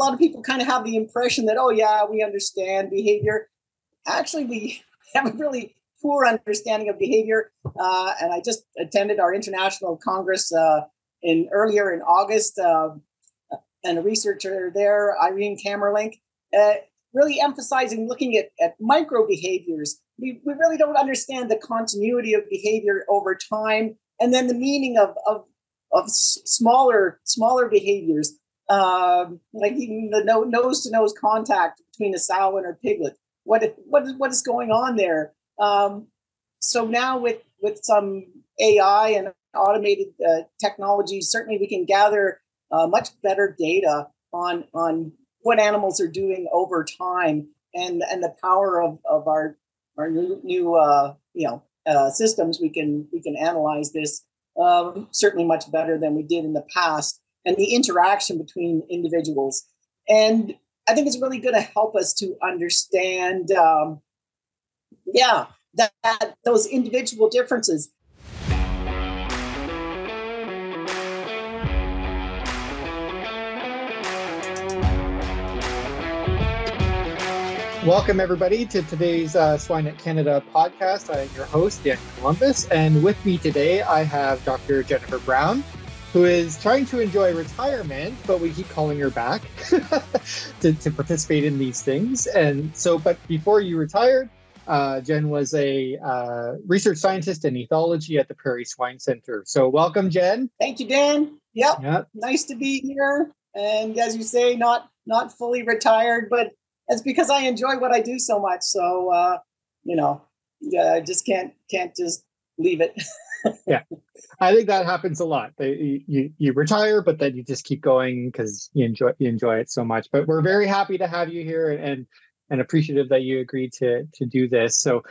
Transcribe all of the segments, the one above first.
lot of people kind of have the impression that, oh yeah, we understand behavior. Actually, we have a really poor understanding of behavior. And I just attended our international congress earlier in August, and a researcher there, Irene Kamerlink, really emphasizing looking at micro behaviors. We really don't understand the continuity of behavior over time, and then the meaning of smaller behaviors, like even the nose to nose contact between a sow and her piglet. What is going on there? So now with some AI and automated technologies, certainly we can gather much better data on what animals are doing over time, and the power of our new systems. We can analyze this certainly much better than we did in the past, and the interaction between individuals. And I think it's really going to help us to understand, that those individual differences. Welcome, everybody, to today's SwineNet Canada podcast. I am your host, Dan Columbus, and with me today I have Dr. Jennifer Brown, who is trying to enjoy retirement, but we keep calling her back to participate in these things. And so, but before you retired, Jen was a research scientist in ethology at the Prairie Swine Center. So welcome, Jen. Thank you, Dan. Yep. Nice to be here. And as you say, not fully retired, but it's because I enjoy what I do so much. So, I just can't just leave it. Yeah, I think that happens a lot. You retire, but then you just keep going because you enjoy it so much. But we're very happy to have you here and appreciative that you agreed to do this. So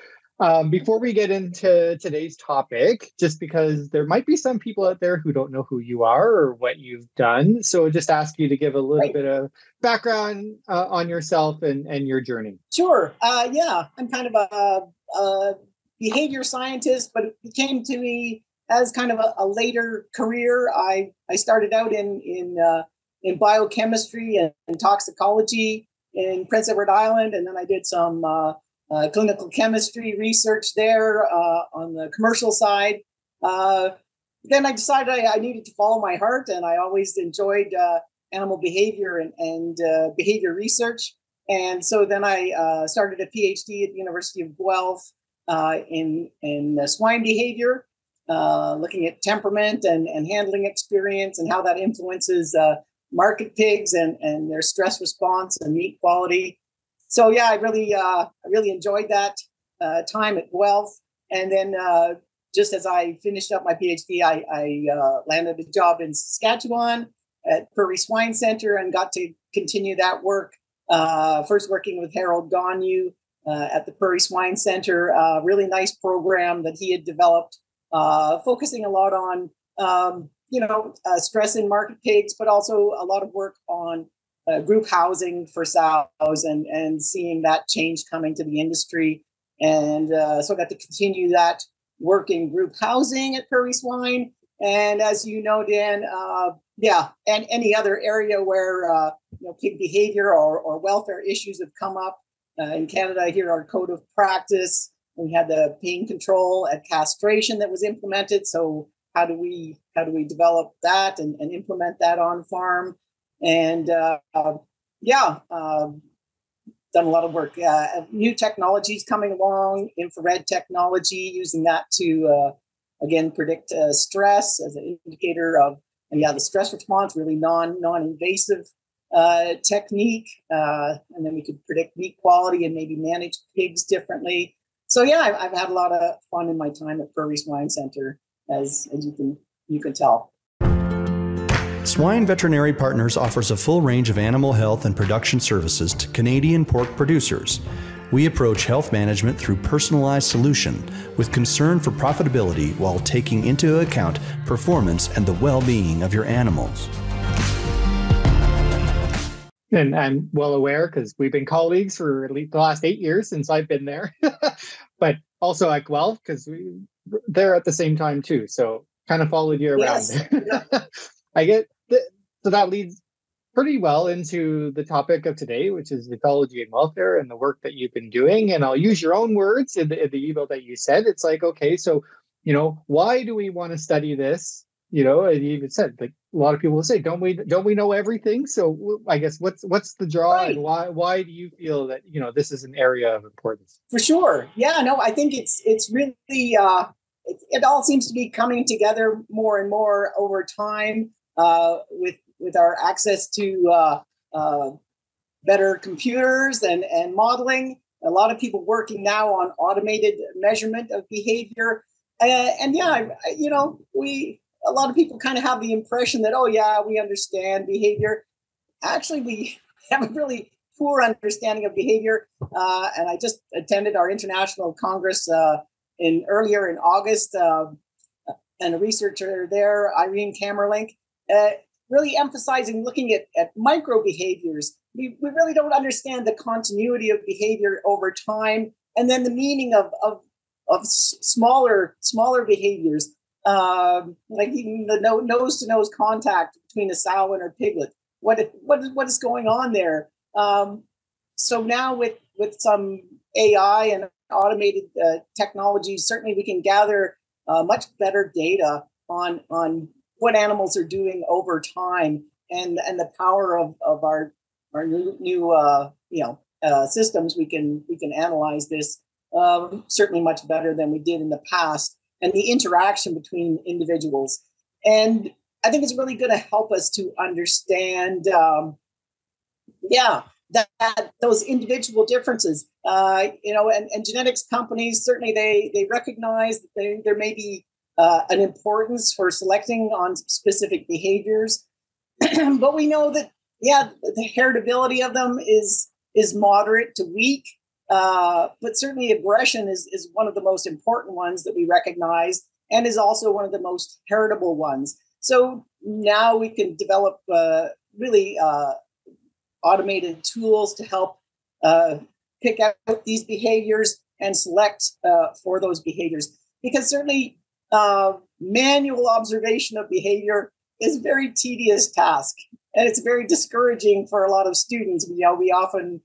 before we get into today's topic, just because there might be some people out there who don't know who you are or what you've done, so just ask you to give a little bit of background on yourself and your journey. Sure. I'm kind of a behavior scientist, but it came to me as kind of a later career. I started out in biochemistry and toxicology in Prince Edward Island, and then I did some clinical chemistry research there on the commercial side. Then I decided I needed to follow my heart, and I always enjoyed animal behavior and behavior research. And so then I started a PhD at the University of Guelph in swine behavior, looking at temperament and handling experience and how that influences market pigs and their stress response and meat quality. So yeah, I really enjoyed that time at Guelph. And then just as I finished up my PhD, I landed a job in Saskatchewan at Prairie Swine Center and got to continue that work. First working with Harold Gonyu at the Prairie Swine Center, a really nice program that he had developed, focusing a lot on stress in market pigs, but also a lot of work on group housing for sows and seeing that change coming to the industry. And so I got to continue that work in group housing at Prairie Swine. And as you know, Dan, and any other area where pig behavior or welfare issues have come up. In Canada, here our code of practice, we had the pain control at castration that was implemented. So how do we develop that and implement that on farm? And done a lot of work. New technologies coming along, infrared technology, using that to again predict stress as an indicator of the stress response. Really non-invasive technique, and then we could predict meat quality and maybe manage pigs differently. So yeah, I've had a lot of fun in my time at Prairie Swine Center, as you can tell. Swine Veterinary Partners offers a full range of animal health and production services to Canadian pork producers. We approach health management through personalized solution with concern for profitability while taking into account performance and the well-being of your animals. And I'm well aware because we've been colleagues for at least the last 8 years since I've been there, but also at Guelph because we there at the same time too. So kind of followed you around. Yes. I get so that leads pretty well into the topic of today, which is ecology and welfare and the work that you've been doing. And I'll use your own words in the email that you said. It's like, okay, so, why do we want to study this? And you even said, like, a lot of people will say, don't we know everything? So I guess what's the draw, Right. and why do you feel that, this is an area of importance? For sure. Yeah, no, I think it's really, it all seems to be coming together more and more over time, with our access to better computers and modeling. A lot of people working now on automated measurement of behavior, and yeah, a lot of people kind of have the impression that, oh yeah, we understand behavior. Actually, we have a really poor understanding of behavior. And I just attended our international congress earlier in August, and a researcher there, Irene Kamerlink, really emphasizing looking at micro behaviors. We really don't understand the continuity of behavior over time, and then the meaning of smaller behaviors, like even the nose-to-nose contact between a sow and her piglet. What is going on there? So now with some AI and automated technologies, certainly we can gather much better data on what animals are doing over time, and the power of our new systems. We can analyze this certainly much better than we did in the past, and the interaction between individuals. And I think it's really going to help us to understand, that those individual differences, and genetics companies, certainly they recognize that there may be an importance for selecting on specific behaviors, but we know that, the heritability of them is moderate to weak, but certainly aggression is one of the most important ones that we recognize, and is also one of the most heritable ones. So now we can develop really automated tools to help pick out these behaviors and select for those behaviors. Because certainly manual observation of behavior is a very tedious task, and it's very discouraging for a lot of students. We often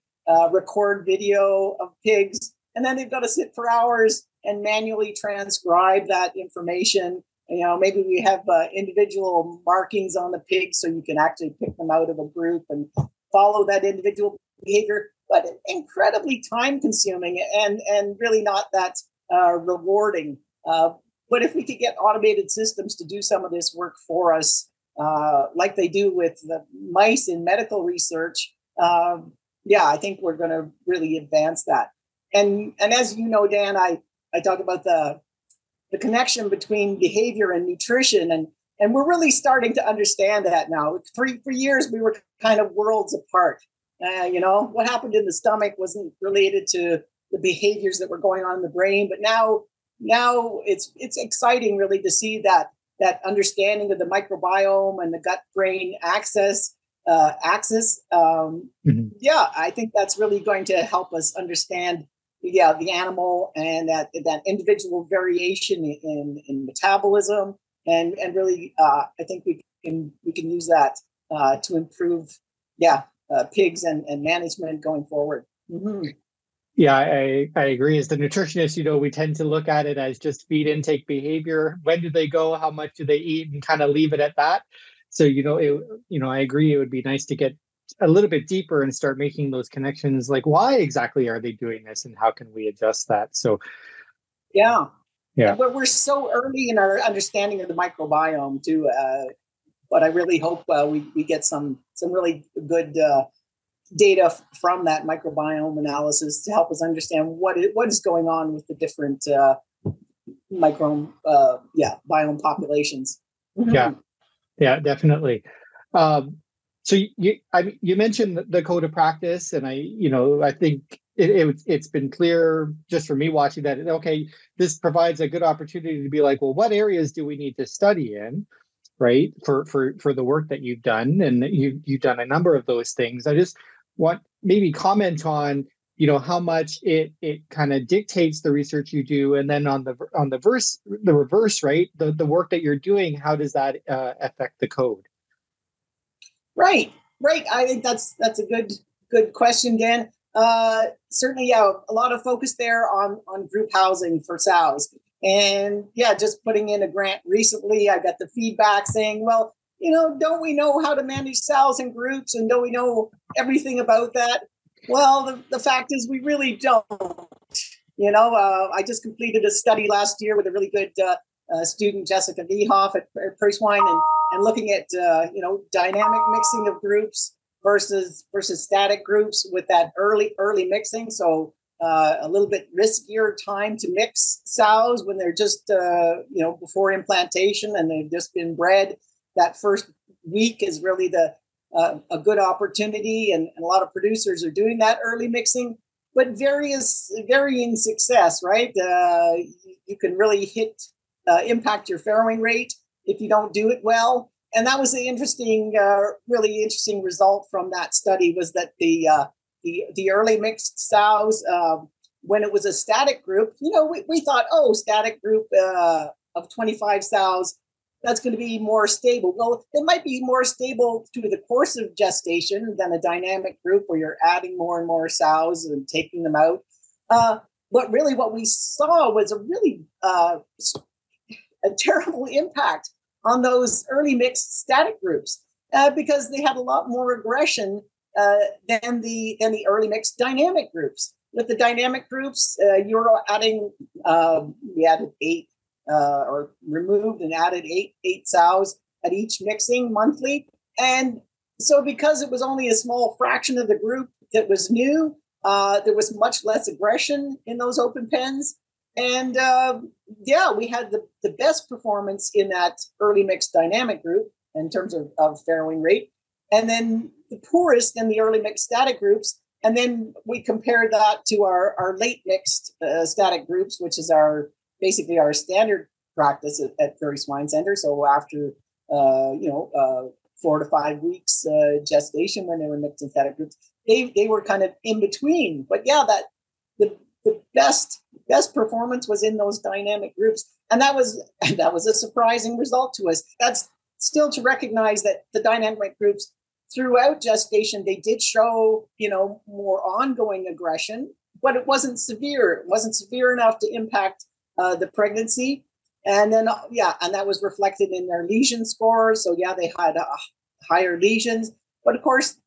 record video of pigs, and then they've got to sit for hours and manually transcribe that information. Maybe we have individual markings on the pigs, so you can actually pick them out of a group and follow that individual behavior, but incredibly time consuming and really not that rewarding. But if we could get automated systems to do some of this work for us, like they do with the mice in medical research, I think we're going to really advance that. And as you know, Dan, I talk about the connection between behavior and nutrition, and we're really starting to understand that now. For years, we were kind of worlds apart. What happened in the stomach wasn't related to the behaviors that were going on in the brain, but now it's exciting really to see that understanding of the microbiome and the gut-brain axis. I think that's really going to help us understand the animal and that individual variation in metabolism, and really I think we can use that to improve pigs and management going forward. Mm-hmm. Yeah, I agree. As the nutritionist, we tend to look at it as just feed intake behavior. When do they go? How much do they eat? And kind of leave it at that. So, I agree. It would be nice to get a little bit deeper and start making those connections. Like, why exactly are they doing this, and how can we adjust that? So, yeah. But we're so early in our understanding of the microbiome too. But I really hope we get some really good data from that microbiome analysis to help us understand what is going on with the different biome populations. Mm-hmm. Yeah, definitely. So you mentioned the code of practice, and I think it's been clear just for me watching that, okay, this provides a good opportunity to be like, well, what areas do we need to study in, right? For the work that you've done, and you've done a number of those things. I just want maybe comment on, how much it kind of dictates the research you do, and then on the reverse, right? The work that you're doing, how does that affect the code? Right. Right. I think that's a good question, Dan. Certainly, yeah, a lot of focus there on group housing for sows. And yeah, just putting in a grant recently, I got the feedback saying, well, don't we know how to manage sows in groups, and don't we know everything about that? Well, the fact is we really don't. I just completed a study last year with a really good student, Jessica Niehoff at Prairie Swine, and looking at dynamic mixing of groups versus static groups with that early mixing. So a little bit riskier time to mix sows when they're just before implantation and they've just been bred. That first week is really a good opportunity, and a lot of producers are doing that early mixing, but varying success, right? You can really impact your farrowing rate if you don't do it well. And that was the really interesting result from that study, was that the early mixed sows, when it was a static group, we thought, static group of 25 sows, that's going to be more stable. Well, it might be more stable through the course of gestation than a dynamic group where you're adding more and more sows and taking them out. But really what we saw was a really a terrible impact on those early mixed static groups because they had a lot more aggression than the early mixed dynamic groups. With the dynamic groups, you're adding, we added 8 or removed and added eight sows at each mixing monthly. And so because it was only a small fraction of the group that was new, there was much less aggression in those open pens. And we had the best performance in that early mixed dynamic group in terms of farrowing rate, and then the poorest in the early mixed static groups. And then we compared that to our late mixed static groups, which is basically our standard practice at Prairie Swine Center. So after 4 to 5 weeks gestation, when they were mixed in static groups, they were kind of in between. But yeah, that the best performance was in those dynamic groups, and that was a surprising result to us. That's still to recognize that the dynamic groups throughout gestation, they did show more ongoing aggression, but it wasn't severe. It wasn't severe enough to impact the pregnancy. And then and that was reflected in their lesion scores. So they had higher lesions, but of course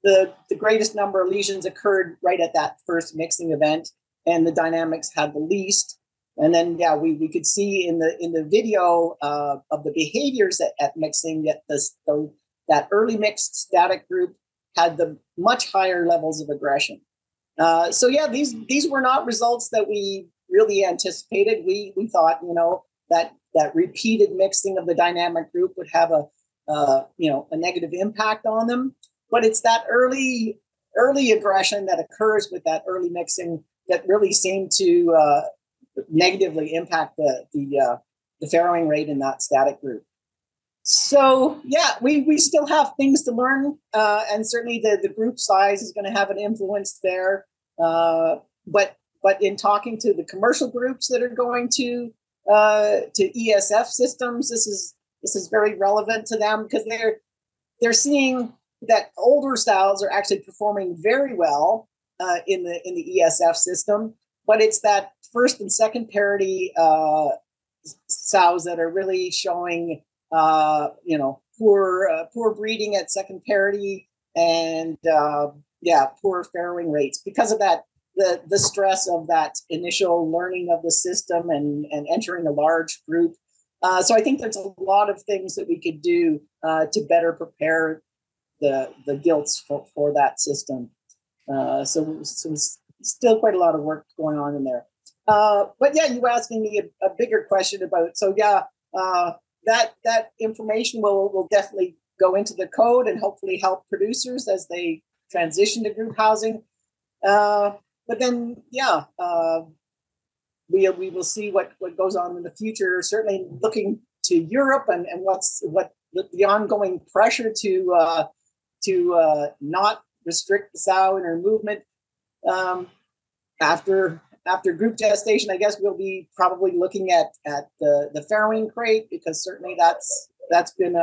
the greatest number of lesions occurred right at that first mixing event, and the dynamics had the least. And then we could see in the video of the behaviors at mixing that that early mixed static group had the much higher levels of aggression. These were not results that we really anticipated. We thought that repeated mixing of the dynamic group would have a negative impact on them, but it's that early aggression that occurs with that early mixing that really seemed to negatively impact the farrowing rate in that static group. So we still have things to learn, and certainly the group size is going to have an influence there. But in talking to the commercial groups that are going to ESF systems, this is very relevant to them, because they're seeing that older sows are actually performing very well in the ESF system, but it's that first and second parity sows that are really showing poor breeding at second parity and poor farrowing rates because of that. The stress of that initial learning of the system and entering a large group. So I think there's a lot of things that we could do to better prepare the gilts for that system. So still quite a lot of work going on in there. But you were asking me a bigger question about, that information will definitely go into the code and hopefully help producers as they transition to group housing. But then, we will see what goes on in the future. Certainly, looking to Europe and what the ongoing pressure to not restrict the sow in her movement after group gestation. I guess we'll be probably looking at the farrowing crate, because certainly that's been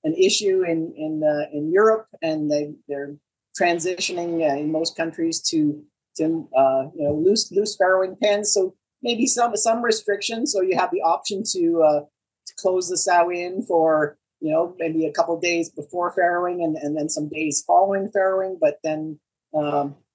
an issue in Europe, and they're transitioning in most countries to loose farrowing pens. So maybe some restrictions. So you have the option to close the sow in for maybe a couple of days before farrowing, and then some days following farrowing, but then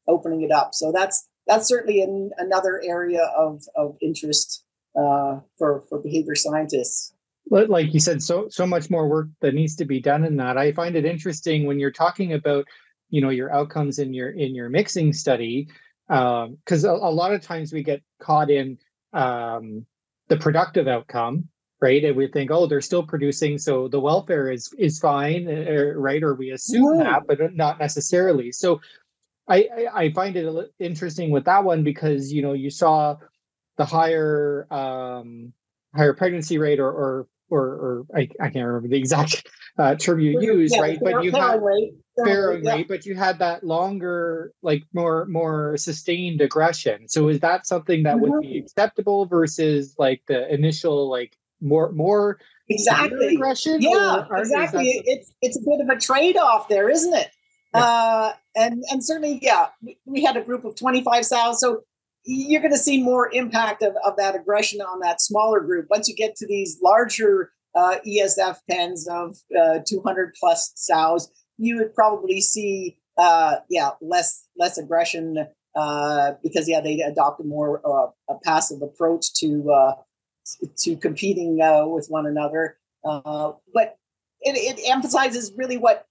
opening it up. So that's certainly another area of interest for behavior scientists. Like you said, so much more work that needs to be done in that. I find it interesting when you're talking about your outcomes in your mixing study, because a lot of times we get caught in the productive outcome, right? And we think, oh, they're still producing, so the welfare is fine, right? Or we assume that, but not necessarily. So I find it interesting with that one, because you saw the higher pregnancy rate, or I can't remember the exact term you used, right? But you had farrowing rate, but you had that longer, like more sustained aggression. So is that something that would be acceptable versus like the initial, like more exactly aggression? Yeah, exactly. It's a bit of a trade-off there, isn't it? Yeah. And certainly, we had a group of 25 sows, so you're going to see more impact of that aggression on that smaller group. Once you get to these larger ESF pens of 200 plus sows, you would probably see less aggression because they adopt a more a passive approach to competing with one another. But it emphasizes really what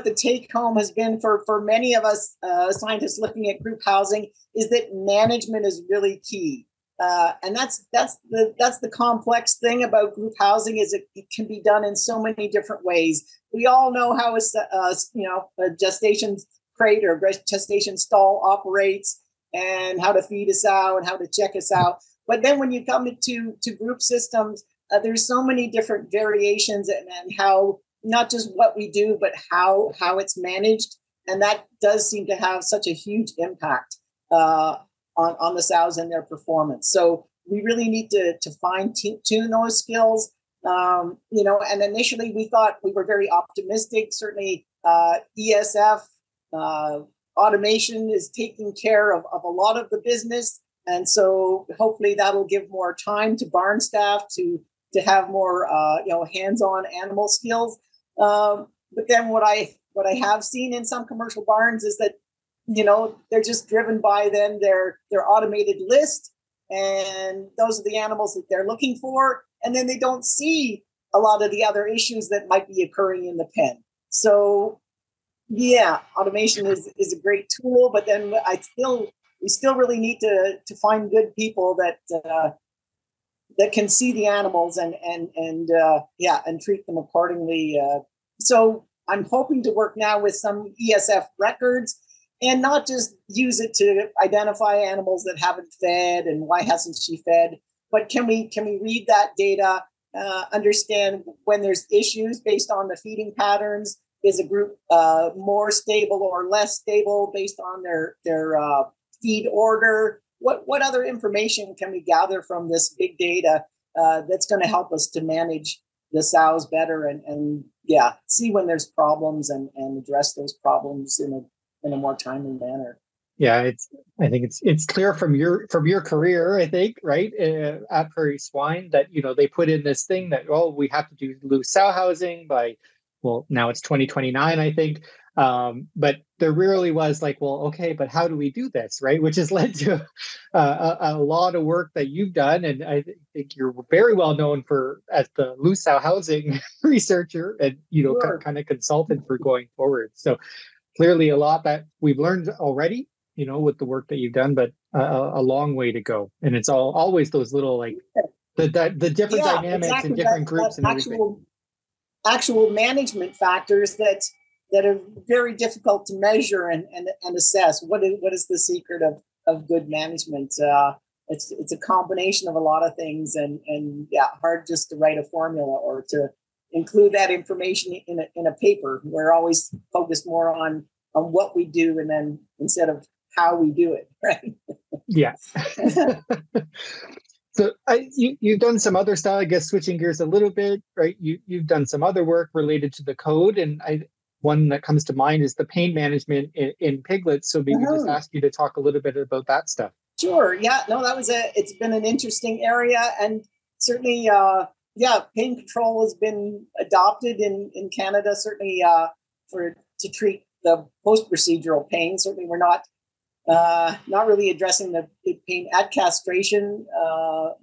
the take home has been for many of us scientists looking at group housing, is that management is really key. And that's the complex thing about group housing, is it can be done in so many different ways. We all know how a gestation crate or gestation stall operates, and how to feed a sow and how to check a sow. But then when you come to group systems, there's so many different variations, and how not just what we do, but how it's managed. And that does seem to have such a huge impact on the sows and their performance. So we really need to fine tune those skills. And initially we thought, we were very optimistic. Certainly ESF automation is taking care of a lot of the business. And so hopefully that'll give more time to barn staff to have more hands-on animal skills. But then what I have seen in some commercial barns is that they're just driven by then their automated list, and those are the animals that they're looking for, and then they don't see a lot of the other issues that might be occurring in the pen. So automation is a great tool, but then we still really need to find good people that can see the animals and treat them accordingly. So I'm hoping to work now with some ESF records, and not just use it to identify animals that haven't fed and why hasn't she fed, but can we read that data, understand when there's issues based on the feeding patterns? Is a group more stable or less stable based on their feed order? What other information can we gather from this big data that's going to help us to manage the sows better and see when there's problems and address those problems in a more timely manner? Yeah, I think it's clear from your career, I think, right, at Prairie Swine, that they put in this thing that, we have to do loose sow housing by, now it's 2029, I think. But there really was like, okay, but how do we do this, right? Which has led to a lot of work that you've done, and I think you're very well known as the loose sow housing researcher and Sure. kind of consultant for going forward. So clearly a lot that we've learned already, with the work that you've done, but a long way to go. And it's always those little, like, the different dynamics in different groups and everything. Actual management factors that are very difficult to measure and assess. What is the secret of good management? It's a combination of a lot of things, and hard just to write a formula or to include that information in a paper. We're always focused more on what we do, and then instead of how we do it, right? Yeah. So you've done some other style, I guess, switching gears a little bit, right? You've done some other work related to the code, and one that comes to mind is the pain management in piglets. So maybe just ask you to talk a little bit about that stuff. Sure. Yeah. No, it's been an interesting area, and certainly, pain control has been adopted in Canada, certainly to treat the post-procedural pain. Certainly, we're not really addressing the pain at castration,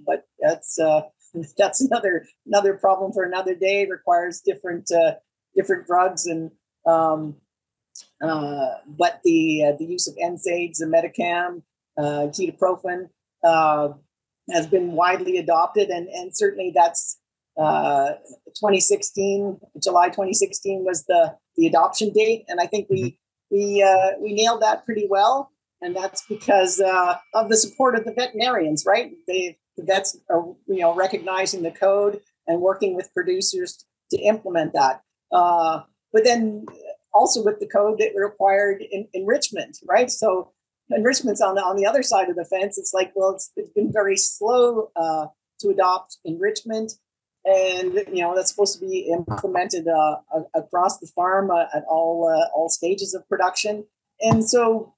but that's another problem for another day. It requires different drugs, and but the use of NSAIDs, the Metacam, ketoprofen, has been widely adopted, and certainly that's 2016. July 2016 was the adoption date, and I think we nailed that pretty well. And that's because of the support of the veterinarians, right? The vets are, recognizing the code and working with producers to implement that. But then also with the code, it required enrichment, right? So enrichment's on the other side of the fence. It's like, well, it's been very slow to adopt enrichment, and that's supposed to be implemented across the farm at all stages of production. And so,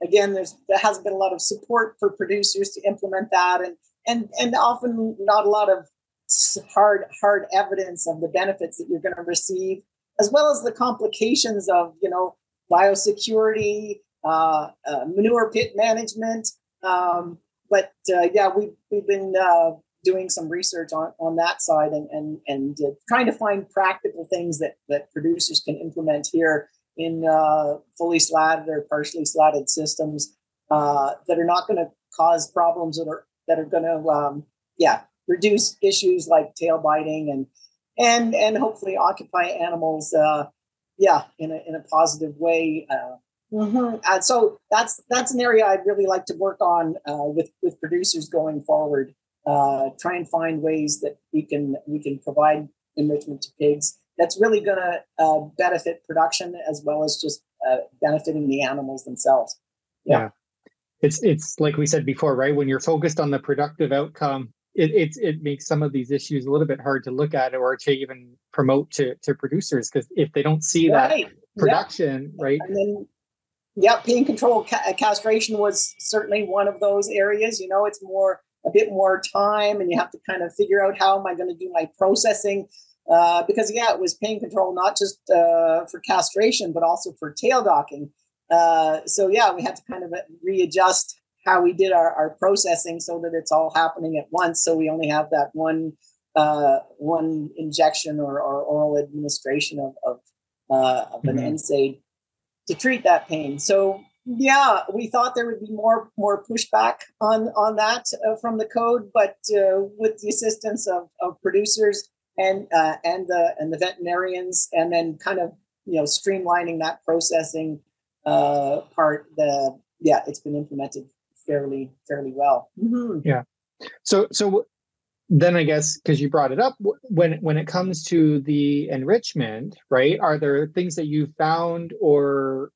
again, there hasn't been a lot of support for producers to implement that, and often not a lot of hard evidence of the benefits that you're going to receive, as well as the complications of biosecurity, manure pit management. But we've been doing some research on that side, and trying to find practical things that producers can implement here in fully slatted or partially slatted systems that are not going to cause problems that are going to reduce issues like tail biting and hopefully occupy animals in a positive way. And so that's an area I'd really like to work on with producers going forward. Try and find ways that we can provide enrichment to pigs that's really going to benefit production as well as just benefiting the animals themselves. Yeah. It's like we said before, right? When you're focused on the productive outcome, it makes some of these issues a little bit hard to look at or to even promote to producers, because if they don't see that production, right? And then, pain control castration was certainly one of those areas. It's a bit more time, and you have to kind of figure out, how am I going to do my processing? Because it was pain control, not just for castration, but also for tail docking. We had to kind of readjust how we did our processing so that it's all happening at once. So we only have that one injection or oral administration of an NSAID to treat that pain. So we thought there would be more pushback on that from the code, but with the assistance of producers and the veterinarians, and then kind of streamlining that processing part, it's been implemented fairly well. Mm-hmm. Yeah. So then I guess, because you brought it up, when it comes to the enrichment, right? Are there things that you found or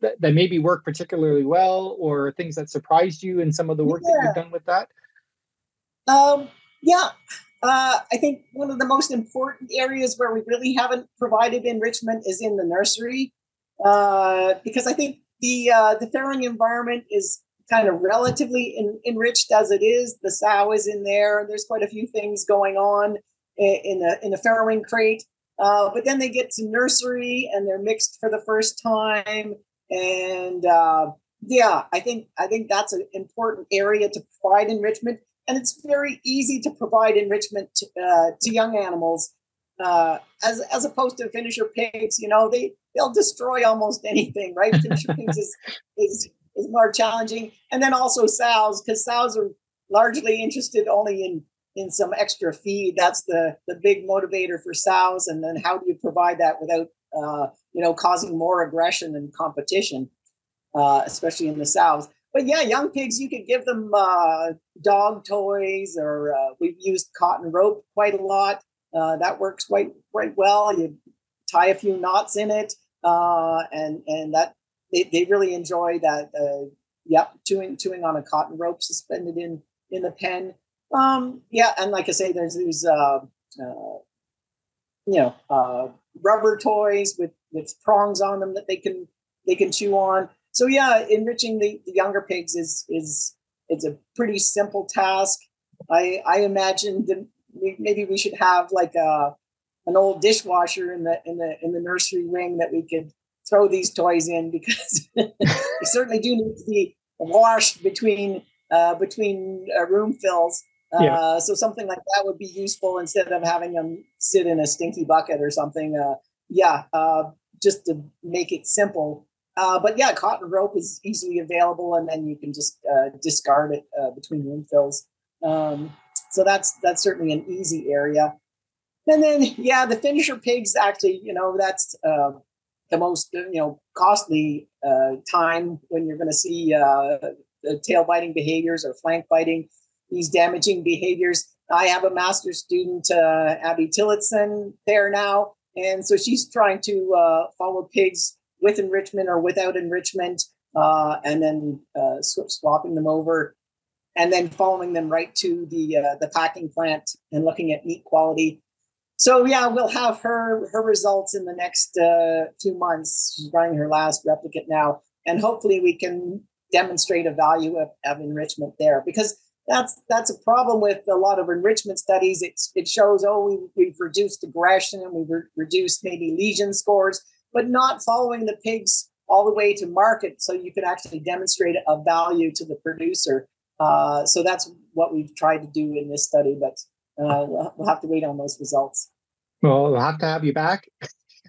that maybe work particularly well, or things that surprised you in some of the work that you've done with that? I think one of the most important areas where we really haven't provided enrichment is in the nursery, because I think the farrowing environment is kind of relatively enriched as it is. The sow is in there. There's quite a few things going on in the farrowing crate, but then they get to nursery and they're mixed for the first time. And I think that's an important area to provide enrichment. And it's very easy to provide enrichment to young animals, as opposed to finisher pigs. They'll destroy almost anything, right? Finisher pigs is more challenging. And then also sows, because sows are largely interested only in some extra feed. That's the big motivator for sows. And then how do you provide that without causing more aggression and competition, especially in the sows? But young pigs, you could give them dog toys, or we've used cotton rope quite a lot. That works quite well. You tie a few knots in it, and that they really enjoy that. Chewing on a cotton rope suspended in the pen. Yeah, and like I say, there's these rubber toys with prongs on them that they can chew on. So yeah, enriching the younger pigs is it's a pretty simple task. I imagine that maybe we should have like an old dishwasher in the nursery wing that we could throw these toys in, because they certainly do need to be washed between room fills. So something like that would be useful instead of having them sit in a stinky bucket or something. Just to make it simple. But yeah, cotton rope is easily available, and then you can just discard it between room fills. So that's certainly an easy area. And then, yeah, the finisher pigs, actually, that's the most, costly time when you're going to see the tail biting behaviors or flank biting, these damaging behaviors. I have a master's student, Abby Tillotson, there now. And so she's trying to follow pigs with enrichment or without enrichment, and then swapping them over, and then following them right to the packing plant and looking at meat quality. So yeah, we'll have her results in the next few months. She's running her last replicate now, and hopefully we can demonstrate a value of enrichment there, because that's a problem with a lot of enrichment studies. It shows, we've reduced aggression and we've reduced maybe lesion scores, but not following the pigs all the way to market, so you can actually demonstrate a value to the producer. So that's what we've tried to do in this study, but we'll have to wait on those results. Well, we'll have to have you back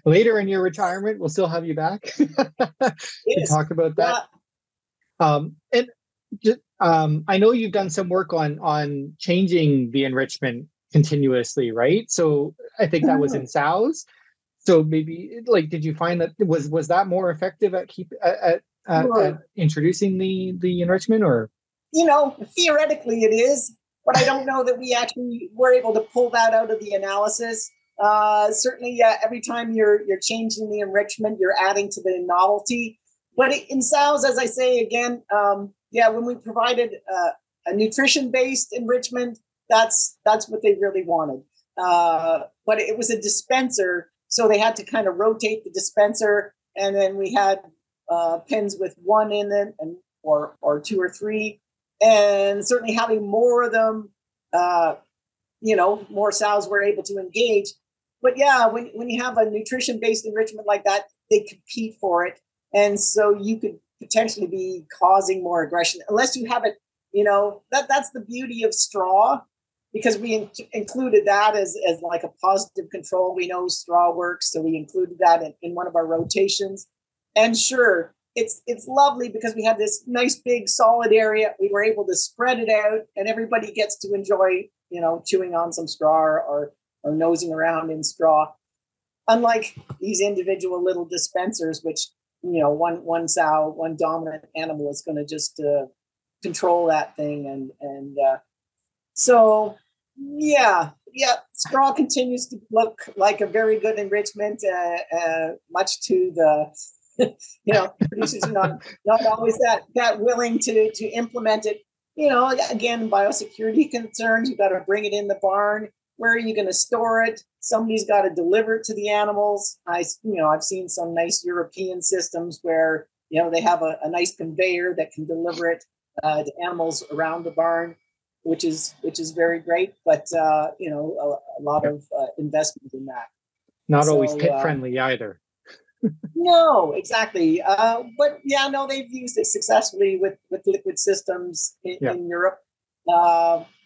later in your retirement. We'll still have you back to talk about that. And just, I know you've done some work on changing the enrichment continuously, right? So I think that was in sows. So maybe, did you find that was that more effective at introducing the enrichment, or? Theoretically it is, but I don't know that we actually were able to pull that out of the analysis. Certainly, every time you're changing the enrichment, you're adding to the novelty. But in sows, as I say again, when we provided a nutrition-based enrichment, that's what they really wanted. But it was a dispenser, so they had to kind of rotate the dispenser, and then we had pens with one in it, or two or three. And certainly having more of them, more sows were able to engage. But yeah, when you have a nutrition-based enrichment like that, they compete for it. And so you could potentially be causing more aggression unless you have it, that's the beauty of straw, because we included that as like a positive control. We know straw works, so we included that in one of our rotations. And sure, it's lovely because we have this nice big solid area. We were able to spread it out, and everybody gets to enjoy, chewing on some straw or nosing around in straw. Unlike these individual little dispensers, which, one sow, one dominant animal is going to just control that thing. And so, straw continues to look like a very good enrichment, much to the producers are not always that willing to implement it. Again, biosecurity concerns. You got to bring it in the barn. Where are you going to store it? Somebody's got to deliver it to the animals. I've seen some nice European systems where they have a nice conveyor that can deliver it to animals around the barn, which is very great. But a lot of investment in that. Not always pet friendly either. No, exactly. But they've used it successfully with liquid systems in Europe.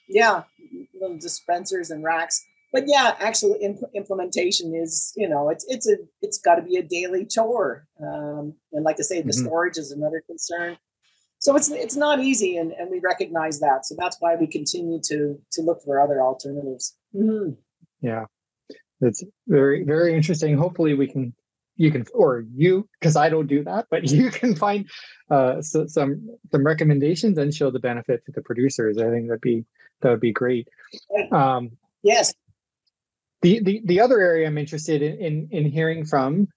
Little dispensers and racks. But actual implementation is, it's got to be a daily chore. And like I say, the storage is another concern. So it's not easy, and we recognize that. So that's why we continue to look for other alternatives. Mm-hmm. Yeah, it's very, very interesting. Hopefully you can, because I don't do that, but you can find some recommendations and show the benefit to the producers. I think that would be great. Yes. The other area I'm interested in hearing from,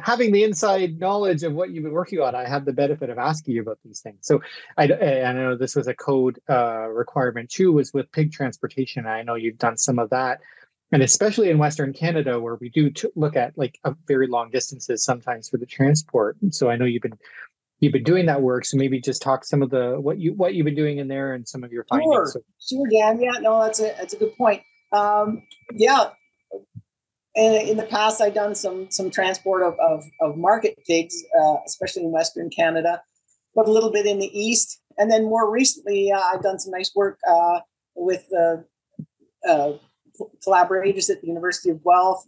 having the inside knowledge of what you've been working on, I have the benefit of asking you about these things. So I know this was a code requirement too, was with pig transportation. I know you've done some of that, and especially in Western Canada, where we do look at like very long distances sometimes for the transport. So I know you've been doing that work. So maybe just talk some of what you've been doing in there and some of your findings. Sure, Dan. Yeah, no, that's a good point. Yeah. And in the past, I've done some transport of market pigs, especially in Western Canada, but a little bit in the east. And then more recently, I've done some nice work with collaborators at the University of Guelph,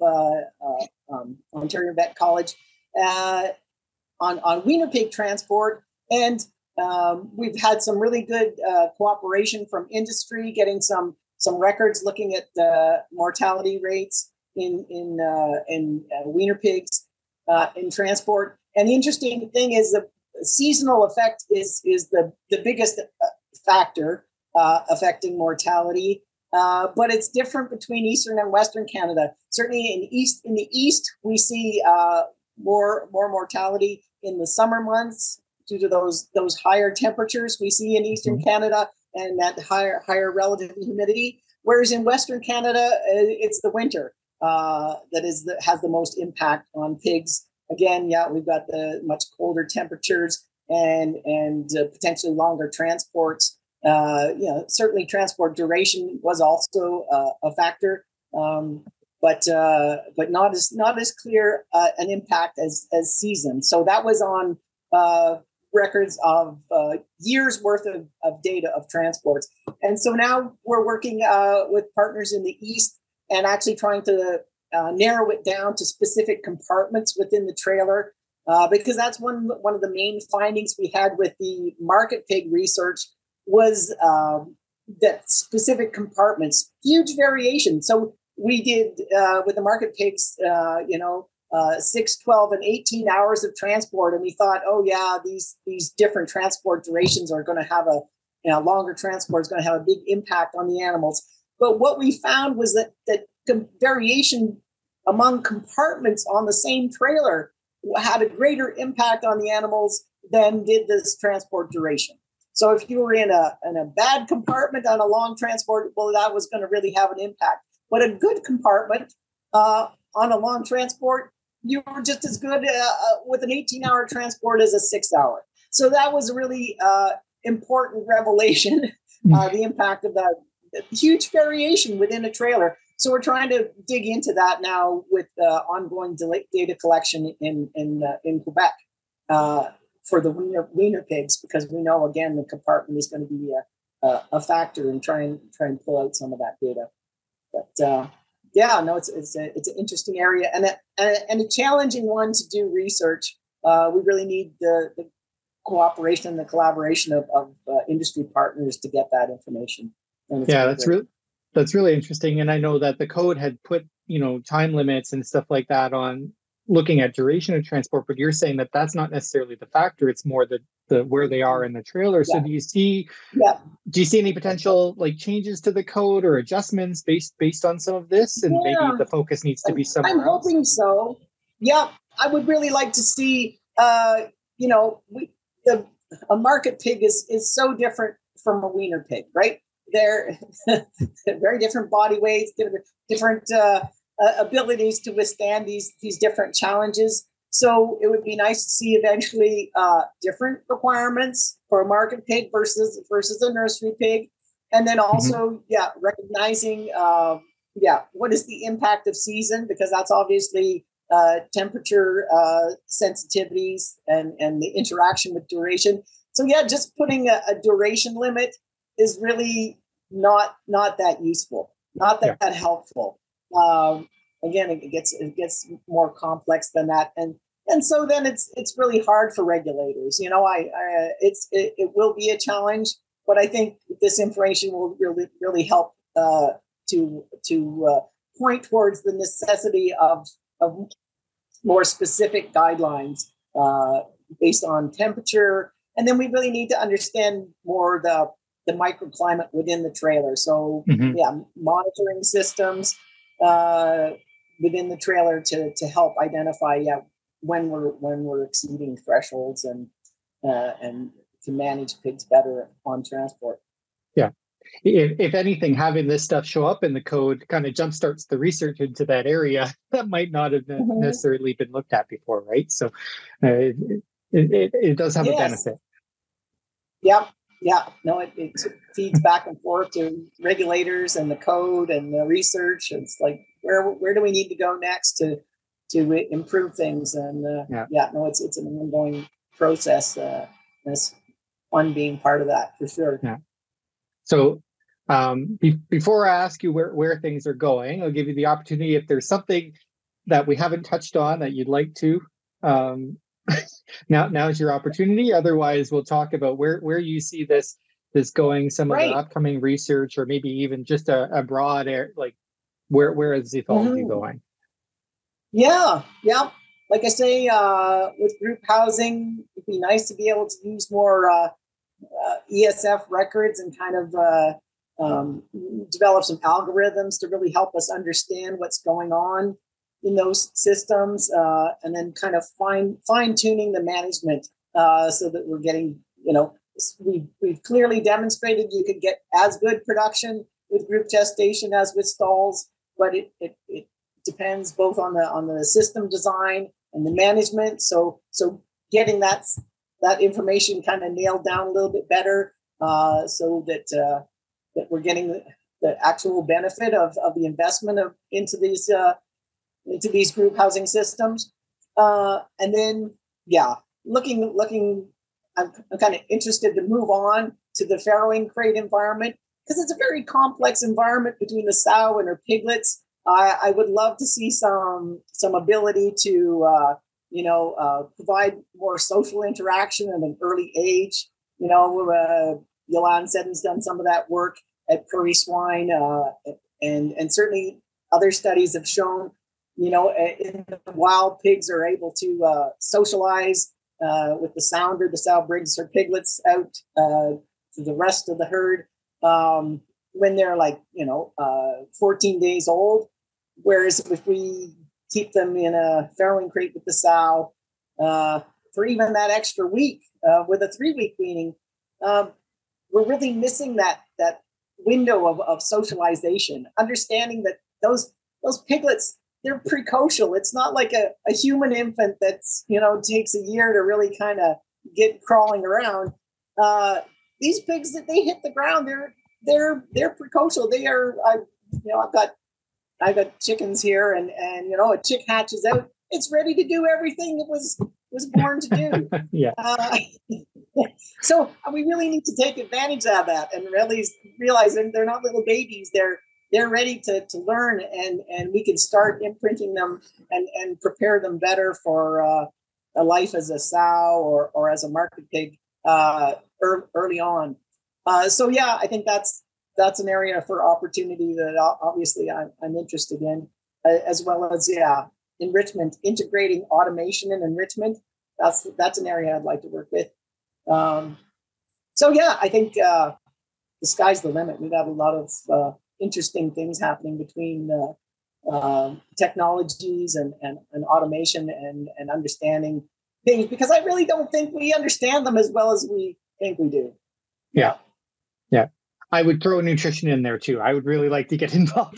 Ontario Vet College, on wiener pig transport. And we've had some really good cooperation from industry, getting some records looking at mortality rates in wiener pigs in transport. And the interesting thing is the seasonal effect is the biggest factor affecting mortality. But it's different between Eastern and Western Canada. Certainly in the East, we see more mortality in the summer months due to those higher temperatures we see in Eastern Canada and that higher relative humidity. Whereas in Western Canada, it's the winter that has the most impact on pigs. Again, yeah, we've got the much colder temperatures and potentially longer transports. Certainly transport duration was also a factor, but not as clear an impact as season. So that was on records of years worth of data of transports. And so now we're working with partners in the East and actually trying to narrow it down to specific compartments within the trailer, because that's one of the main findings we had with the market pig research was that specific compartments, huge variation. So we did with the market pigs, 6, 12, and 18 hours of transport. And we thought, oh yeah, these different transport durations are going to have longer transport is going to have a big impact on the animals. But what we found was that variation among compartments on the same trailer had a greater impact on the animals than did this transport duration. So if you were in a bad compartment on a long transport, well, that was going to really have an impact. But a good compartment on a long transport, you were just as good with an 18-hour transport as a 6-hour. So that was a really important revelation, the impact of that huge variation within a trailer. So we're trying to dig into that now with ongoing data collection in Quebec for the wiener pigs, because we know, again, the compartment is going to be a factor in trying to pull out some of that data. But it's an interesting area and a challenging one to do research. We really need the cooperation and the collaboration of industry partners to get that information. Yeah, that's really interesting. And I know that the code had put, time limits and stuff like that on looking at duration of transport, but you're saying that that's not necessarily the factor. It's more the where they are in the trailer. So do you see any potential like changes to the code or adjustments based on some of this? And maybe the focus needs to be somewhere else? I'm hoping so. Yeah, I would really like to see, a market pig is so different from a wiener pig, right? They're very different body weights, different abilities to withstand these different challenges. So it would be nice to see eventually different requirements for a market pig versus a nursery pig, and then also recognizing what is the impact of season, because that's obviously temperature sensitivities and the interaction with duration. So just putting a duration limit is really not that useful, not that helpful. Again, it gets more complex than that, and so then it's really hard for regulators. It will be a challenge, but I think this information will really help to point towards the necessity of more specific guidelines based on temperature, and then we really need to understand more the microclimate within the trailer. So monitoring systems within the trailer to help identify when we're exceeding thresholds and to manage pigs better on transport. Yeah. If anything, having this stuff show up in the code kind of jumpstarts the research into that area that might not have necessarily been looked at before, right? So it does have a benefit. Yep. Yeah. No, it feeds back and forth to regulators and the code and the research. It's like, where do we need to go next to improve things? And it's an ongoing process. And it's fun being part of that for sure. Yeah. So before I ask you where things are going, I'll give you the opportunity if there's something that we haven't touched on that you'd like to. Now's your opportunity. Otherwise, we'll talk about where you see this going, some of the upcoming research, or maybe even just a broad like where is the ethology going? Yeah. Like I say, with group housing, it'd be nice to be able to use more ESF records and kind of develop some algorithms to really help us understand what's going on in those systems, and then kind of fine tuning the management so that we're getting, we've clearly demonstrated you could get as good production with group gestation as with stalls, but it depends both on the system design and the management. So getting that information kind of nailed down a little bit better, so that we're getting the actual benefit of the investment into these group housing systems. And then, looking, I'm kind of interested to move on to the farrowing crate environment, because it's a very complex environment between the sow and her piglets. I would love to see some ability to, provide more social interaction at an early age. Yolande Seddon's done some of that work at Prairie Swine, and certainly other studies have shown, in the wild, pigs are able to socialize with the sounder. The sow brings her piglets out to the rest of the herd when they're 14 days old. Whereas if we keep them in a farrowing crate with the sow for even that extra week with a 3-week weaning, we're really missing that window of socialization, understanding that those piglets, they're precocial. It's not like a human infant that's, takes a year to really kind of get crawling around. These pigs, that they hit the ground, they're precocial. They are, I've got chickens here, and a chick hatches out, it's ready to do everything it was born to do. Yeah. So we really need to take advantage of that and really realize they're not little babies. They're ready to learn, and we can start imprinting them and prepare them better for a life as a sow or as a market pig early on. I think that's an area for opportunity that obviously I'm interested in, as well as enrichment, integrating automation and enrichment. That's an area I'd like to work with. I think the sky's the limit. We've got a lot of interesting things happening between technologies and automation and understanding things, because I really don't think we understand them as well as we think we do. Yeah. I would throw nutrition in there too. I would really like to get involved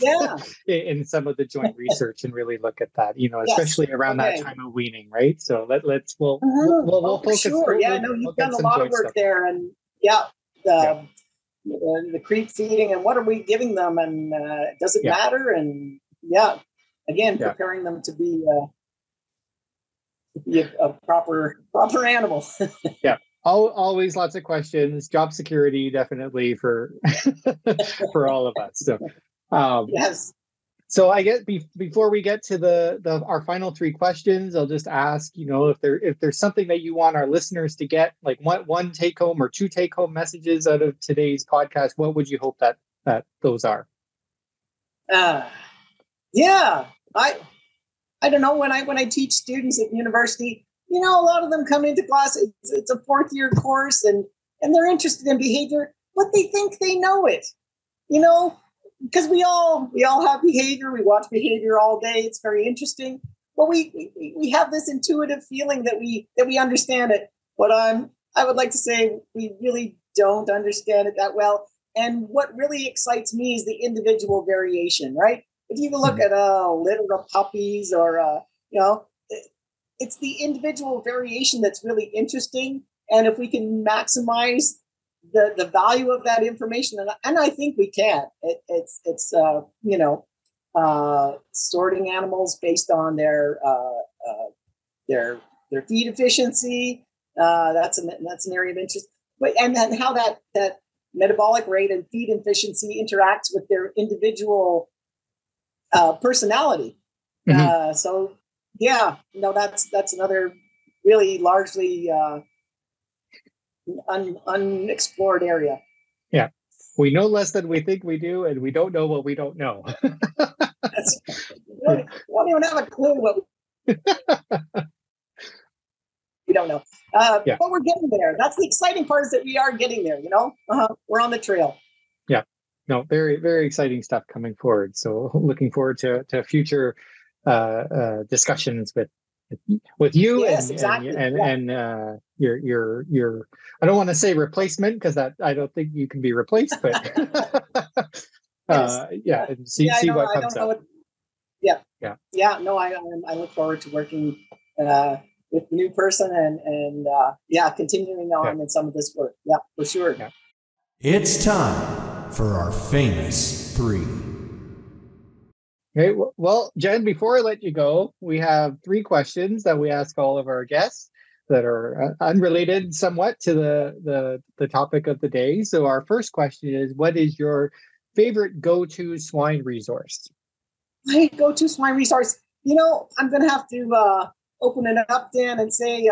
in some of the joint research and really look at that, especially around that time of weaning, right? So we'll focus. Sure. You've done a lot of work there, and the creep feeding and what are we giving them, and does it matter? And preparing them to be a proper animal. Yeah. Always lots of questions. Job security, definitely for for all of us. So, yes. So I guess before we get to our final 3 questions, I'll just ask, if there's something that you want our listeners to get, like one take home or 2 take home messages out of today's podcast, what would you hope that those are? I don't know, when I teach students at university, a lot of them come into class, it's a 4th year course, and they're interested in behavior, but they think they know it, because we all have behavior. We watch behavior all day. It's very interesting. but we have this intuitive feeling that we understand it. But I would like to say we really don't understand it that well. And what really excites me is the individual variation, right? If you look at a litter of puppies or, it's the individual variation that's really interesting. And if we can maximize the value of that information, and I think we can, it's sorting animals based on their feed efficiency. That's an area of interest. But and then how that metabolic rate and feed efficiency interacts with their individual personality. So yeah, that's another really largely unexplored area. Yeah, we know less than we think we do, and we don't know what we don't know. We don't even have a clue what we don't know. But we're getting there. That's the exciting part, is that we are getting there. We're on the trail. Yeah, no, very, very exciting stuff coming forward. So looking forward to future discussions with you. Yes, exactly. And your I don't want to say replacement, because that I don't think you can be replaced, but and see what comes up. No, I look forward to working with the new person and continuing on in some of this work. Yeah, for sure. Yeah. It's time for our famous three. Okay, well, Jen, before I let you go, we have 3 questions that we ask all of our guests that are unrelated somewhat to the topic of the day. So our first question is, what is your favorite go-to swine resource? My go-to swine resource, I'm going to have to open it up, Dan, and say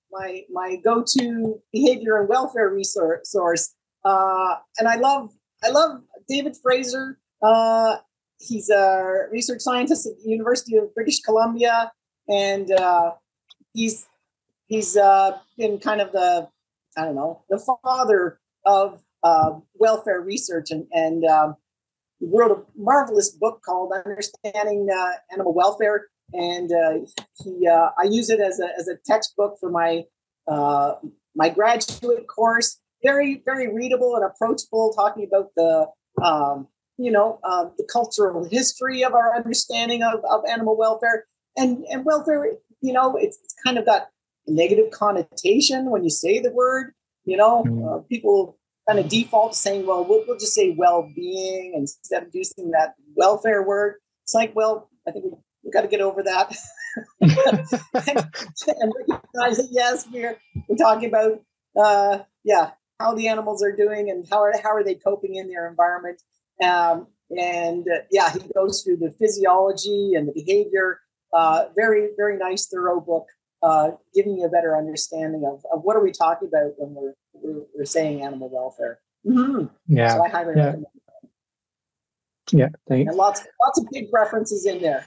my go-to behavior and welfare resource. And I love David Fraser. He's a research scientist at the University of British Columbia, and he's been kind of the father of welfare research, and he wrote a marvelous book called Understanding Animal Welfare, and I use it as a textbook for my my graduate course. Very, very readable and approachable, talking about the cultural history of our understanding of animal welfare and welfare. It's kind of got a negative connotation when you say the word. People kind of default to saying, well, we'll just say well-being instead of using that welfare word. It's like, well, I think we've got to get over that and recognize that, yes, we're talking about how the animals are doing and how are they coping in their environment. He goes through the physiology and the behavior. Very, very nice, thorough book, giving you a better understanding of what are we talking about when we're saying animal welfare. Mm-hmm. Yeah. So I highly recommend it. Yeah, thanks. And lots of big references in there.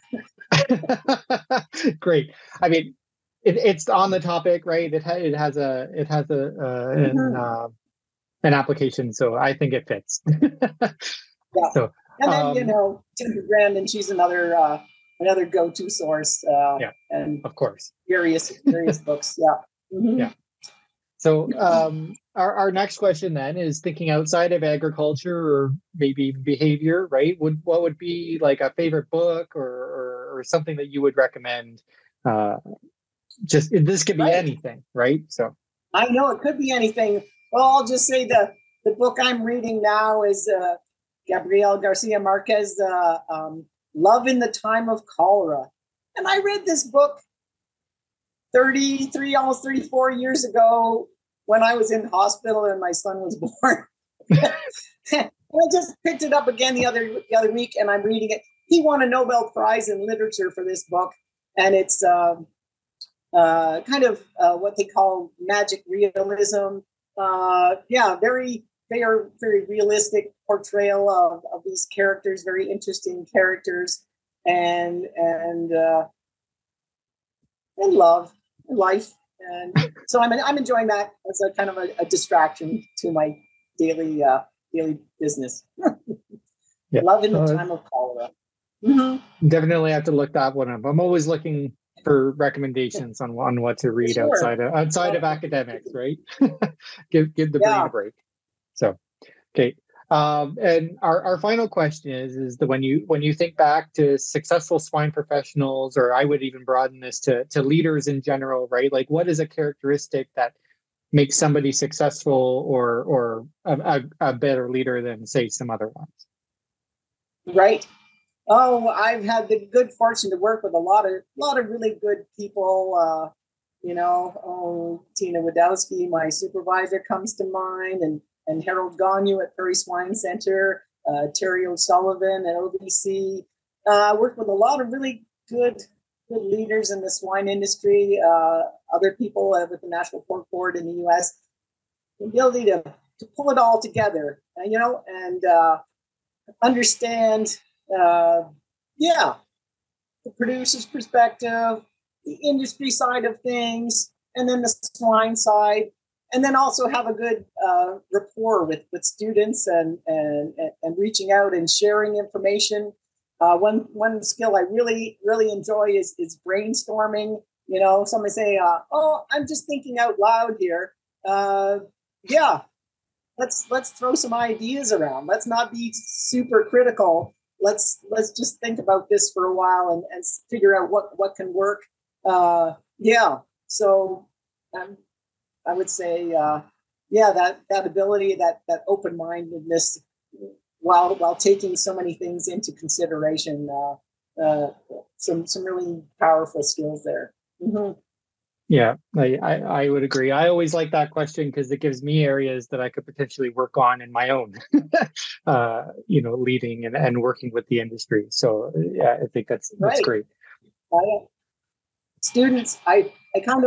Great. I mean, it's on the topic, right? It has an application, so I think it fits. Yeah. So, and then Timothy Grandin, she's another go-to source. And of course, various books. Yeah. Mm-hmm. Yeah. So our next question then is thinking outside of agriculture or maybe behavior, right? What would be like a favorite book or something that you would recommend? This could be anything, right? So I know it could be anything. Well, I'll just say the book I'm reading now is Gabriel Garcia Marquez, Love in the Time of Cholera. And I read this book 33, almost 34 years ago when I was in hospital and my son was born. I just picked it up again the other week and I'm reading it. He won a Nobel Prize in Literature for this book. And it's kind of what they call magic realism. Very, very realistic portrayal of these characters, very interesting characters, and love and life. And so I'm enjoying that as a kind of a distraction to my daily business. Love in the Time of Cholera. Mm-hmm. Definitely have to look that one up. I'm always looking for recommendations on what to read Sure. outside of academics, right? give the brain a break. So, okay. And our final question is that when you think back to successful swine professionals, or I would even broaden this to leaders in general, right? Like, what is a characteristic that makes somebody successful or a better leader than, say, some other ones? Right. Oh, I've had the good fortune to work with a lot of really good people. Tina Wadowski, my supervisor, comes to mind, and Harold Gagne at Prairie Swine Center, Terry O'Sullivan at OBC. I worked with a lot of really good leaders in the swine industry, other people with the National Pork Board in the U.S. The ability to pull it all together, and understand, the producer's perspective, the industry side of things, and then the swine side, and then also have a good rapport with students and reaching out and sharing information. One skill I really enjoy is brainstorming. Somebody say, I'm just thinking out loud here. Let's throw some ideas around. Let's not be super critical. Let's just think about this for a while and figure out what can work. So I would say, that ability, that open-mindedness, while taking so many things into consideration, some really powerful skills there. Mm-hmm. Yeah, I would agree. I always like that question because it gives me areas that I could potentially work on in my own, leading and working with the industry. So yeah, I think that's great. Students, I kind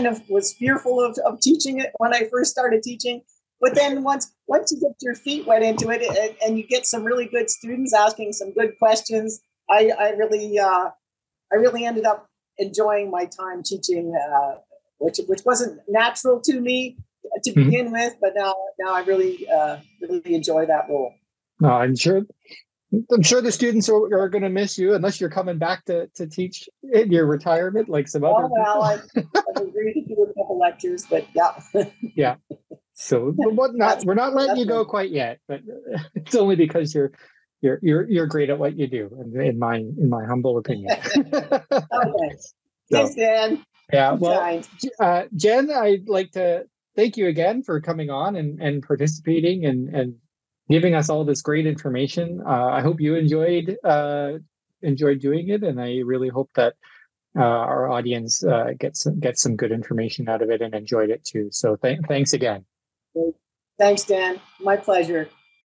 of was fearful of teaching it when I first started teaching, but then once you get your feet wet into it and you get some really good students asking some good questions, I really ended up enjoying my time teaching, which wasn't natural to me to begin with, but now I really enjoy that role. No, I'm sure the students are going to miss you unless you're coming back to teach in your retirement, like some other people. I've agreed to do a couple lectures, but yeah. Yeah. So we're not letting you go quite yet, but it's only because you're great at what you do, in my humble opinion. Okay. Thanks, Dan. Yeah. Well, Jen, I'd like to thank you again for coming on and participating and giving us all this great information. I hope you enjoyed doing it, and I really hope that our audience gets some good information out of it and enjoyed it too. So thanks again. Thanks, Dan. My pleasure.